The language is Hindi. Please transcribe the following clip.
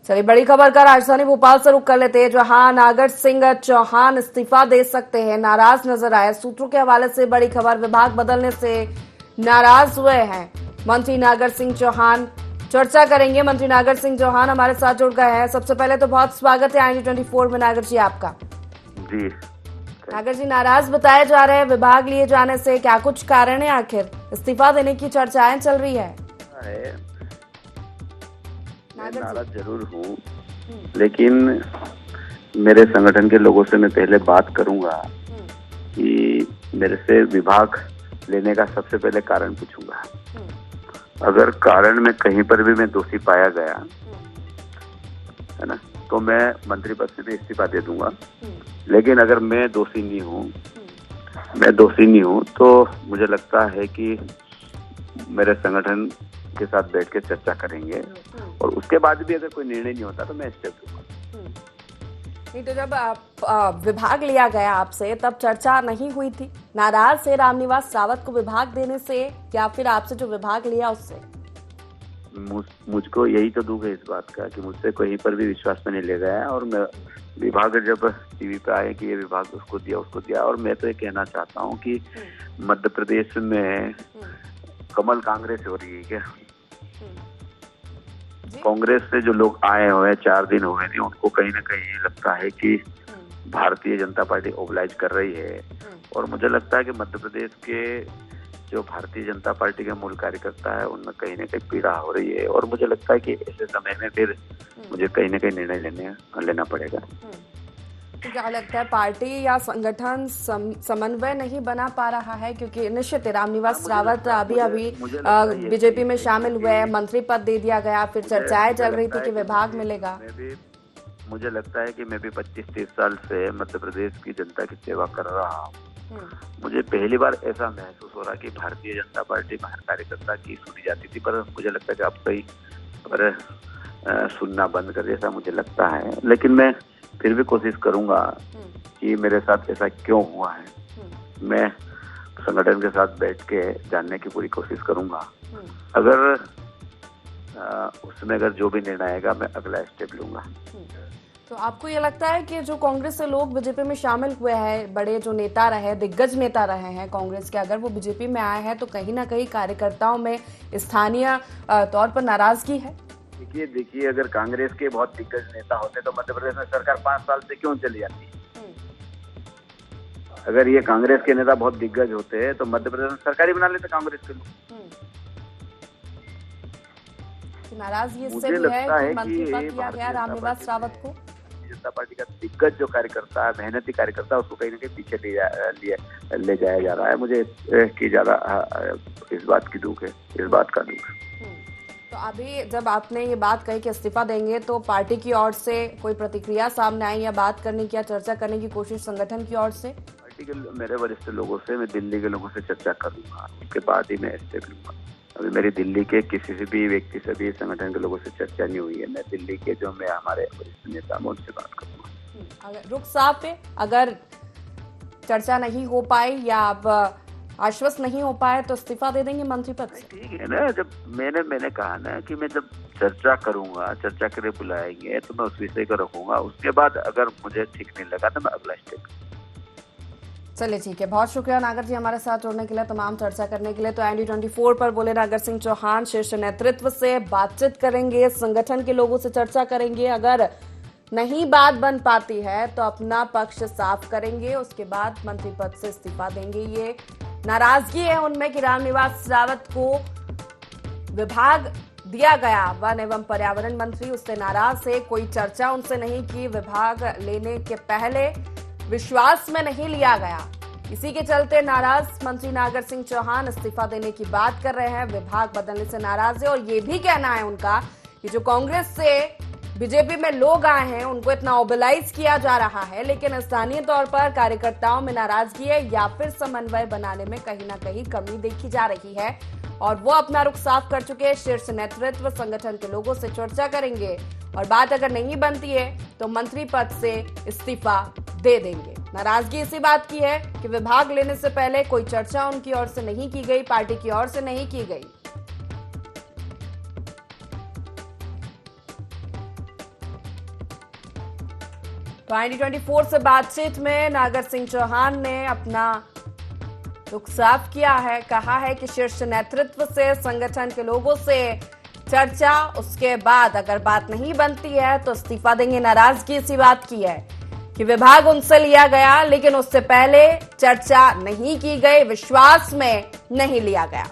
चलिए बड़ी खबर का राजधानी भोपाल से रुख कर लेते हैं, जहां नागर सिंह चौहान इस्तीफा दे सकते हैं, नाराज नजर आए। सूत्रों के हवाले से बड़ी खबर, विभाग बदलने से नाराज हुए हैं मंत्री नागर सिंह चौहान। चर्चा करेंगे। मंत्री नागर सिंह चौहान हमारे साथ जुड़ गए हैं। सबसे पहले तो बहुत स्वागत है IND24 में नागर जी आपका। जी नागर जी, नाराज बताए जा रहे हैं विभाग लिए जाने से, क्या कुछ कारण है? आखिर इस्तीफा देने की चर्चाएं चल रही है। मैं नाराज जरूर हूँ, लेकिन मेरे संगठन के लोगों से मैं पहले बात करूंगा कि मेरे से विभाग लेने का सबसे पहले कारण पूछूंगा। अगर कारण में कहीं पर भी मैं दोषी पाया गया है ना, तो मैं मंत्री पद से भी इस्तीफा दे दूंगा। लेकिन अगर मैं दोषी नहीं हूँ तो मुझे लगता है कि मेरे संगठन के साथ बैठ के चर्चा करेंगे और उसके बाद भी अगर कोई निर्णय नहीं होता तो मैं स्टेप लूंगा। नहीं तो जब विभाग लिया गया आपसे तब चर्चा नहीं हुई थी? नाराज से रामनिवास रावत को विभाग देने से या फिर आपसे जो विभाग लिया उससे? मुझको यही तो दुख है इस बात का कि मुझसे कहीं पर भी विश्वास में नहीं ले गया है। और मैं विभाग जब टीवी पे आए कि ये विभाग उसको दिया, और मैं तो ये कहना चाहता हूँ कि मध्य प्रदेश में कमल कांग्रेस हो रही है क्या? कांग्रेस से जो लोग आए हुए 4 दिन हुए थे, उनको कहीं ना कहीं लगता है कि भारतीय जनता पार्टी ओबलाइज कर रही है। और मुझे लगता है कि मध्य प्रदेश के जो भारतीय जनता पार्टी के मूल कार्यकर्ता है उनमें कहीं ना कहीं पीड़ा हो रही है। और मुझे लगता है कि ऐसे समय में फिर मुझे कहीं ना कहीं निर्णय लेना पड़ेगा। तो क्या लगता है, पार्टी या संगठन समन्वय नहीं बना पा रहा है? क्योंकि निश्चित रामनिवास रावत अभी बीजेपी में शामिल हुए, मंत्री पद दे दिया गया, फिर चर्चाएं चल रही थी कि विभाग मिलेगा। मुझे लगता है कि मैं भी 25-30 साल से मध्य प्रदेश की जनता की सेवा कर रहा हूँ। मुझे पहली बार ऐसा महसूस हो रहा कि भारतीय जनता पार्टी में हर कार्यकर्ता की सुनी जाती थी, पर मुझे लगता है कि अब कहीं सुनना बंद कर, ऐसा मुझे लगता है। लेकिन मैं फिर भी कोशिश करूंगा कि मेरे साथ ऐसा क्यों हुआ है। मैं संगठन के साथ बैठ के जानने की पूरी कोशिश करूंगा। अगर उसमें अगर जो भी निर्णय आएगा मैं अगला स्टेप लूंगा। तो आपको ये लगता है कि जो कांग्रेस से लोग बीजेपी में शामिल हुए हैं, बड़े जो नेता रहे, दिग्गज नेता रहे हैं कांग्रेस के, अगर वो बीजेपी में आए हैं तो कहीं ना कहीं कार्यकर्ताओं में स्थानीय तौर पर नाराजगी है? देखिए अगर कांग्रेस के बहुत दिग्गज नेता होते तो मध्य प्रदेश में सरकार 5 साल से क्यों चली जाती? अगर ये कांग्रेस के नेता बहुत दिग्गज होते तो मध्य प्रदेश में सरकार ही बना लेते कांग्रेस के लोग। नाराजगी इससे भी है कि मंत्री पद दिया गया रामनिवास रावत को। जनता पार्टी का दिग्गज जो कार्यकर्ता है, मेहनती कार्यकर्ता, उसको कहीं ना कहीं पीछे ले जाया जा रहा है। मुझे की ज्यादा इस बात की दुख है, इस बात का दुख है। तो अभी जब आपने ये बात कही कि इस्तीफा देंगे, तो पार्टी की ओर से कोई प्रतिक्रिया सामने आई या बात करने की या चर्चा करने की कोशिश संगठन की ओर से? पार्टी के मेरे वरिष्ठ लोगों से, मैं दिल्ली के लोगों से चर्चा करूंगा, उसके बाद ही मैं स्टेप लूंगा। अभी मेरी दिल्ली के किसी से भी व्यक्ति से भी संगठन के लोगों से चर्चा नहीं हुई है। मैं दिल्ली के जो मैं हमारे वरिष्ठ नेता हैं उनसे बात करूंगा। अगर रुख साफ है, अगर चर्चा नहीं हो पाई या अब आश्वस्त नहीं हो पाए तो इस्तीफा दे देंगे मंत्री पद से? ठीक है ना, जब मैंने कहा ना कि मैं जब चर्चा करूंगा, चर्चा के लिए बुलाएंगे तो मैं उस विषय को रखूंगा। उसके बाद अगर मुझे ठीक नहीं लगा तो मैं अगला स्टेप। चलिए ठीक है, बहुत शुक्रिया नागर जी हमारे साथ जुड़ने के लिए, तमाम चर्चा करने के लिए। तो IND24 पर बोले नागर सिंह चौहान, शीर्ष नेतृत्व से बातचीत करेंगे, संगठन के लोगों से चर्चा करेंगे। अगर नहीं बात बन पाती है तो अपना पक्ष साफ करेंगे, उसके बाद मंत्री पद से इस्तीफा देंगे। ये नाराजगी है उनमें कि रामनिवास रावत को विभाग दिया गया, वन एवं पर्यावरण मंत्री, उससे नाराज है। कोई चर्चा उनसे नहीं की, विभाग लेने के पहले विश्वास में नहीं लिया गया। इसी के चलते नाराज मंत्री नागर सिंह चौहान इस्तीफा देने की बात कर रहे हैं, विभाग बदलने से नाराज है। और ये भी कहना है उनका कि जो कांग्रेस से बीजेपी में लोग आए हैं उनको इतना ओबलाइज किया जा रहा है, लेकिन स्थानीय तौर पर कार्यकर्ताओं में नाराजगी है या फिर समन्वय बनाने में कहीं ना कहीं कमी देखी जा रही है। और वो अपना रुख साफ कर चुके हैं। शीर्ष नेतृत्व संगठन के लोगों से चर्चा करेंगे और बात अगर नहीं बनती है तो मंत्री पद से इस्तीफा दे देंगे। नाराजगी इसी बात की है कि विभाग लेने से पहले कोई चर्चा उनकी ओर से नहीं की गई, पार्टी की ओर से नहीं की गई। तो IND24 से बातचीत में नागर सिंह चौहान ने अपना रुख साफ किया है, कहा है कि शीर्ष नेतृत्व से, संगठन के लोगों से चर्चा, उसके बाद अगर बात नहीं बनती है तो इस्तीफा देंगे। नाराजगी इसी बात की है कि विभाग उनसे लिया गया लेकिन उससे पहले चर्चा नहीं की गई, विश्वास में नहीं लिया गया।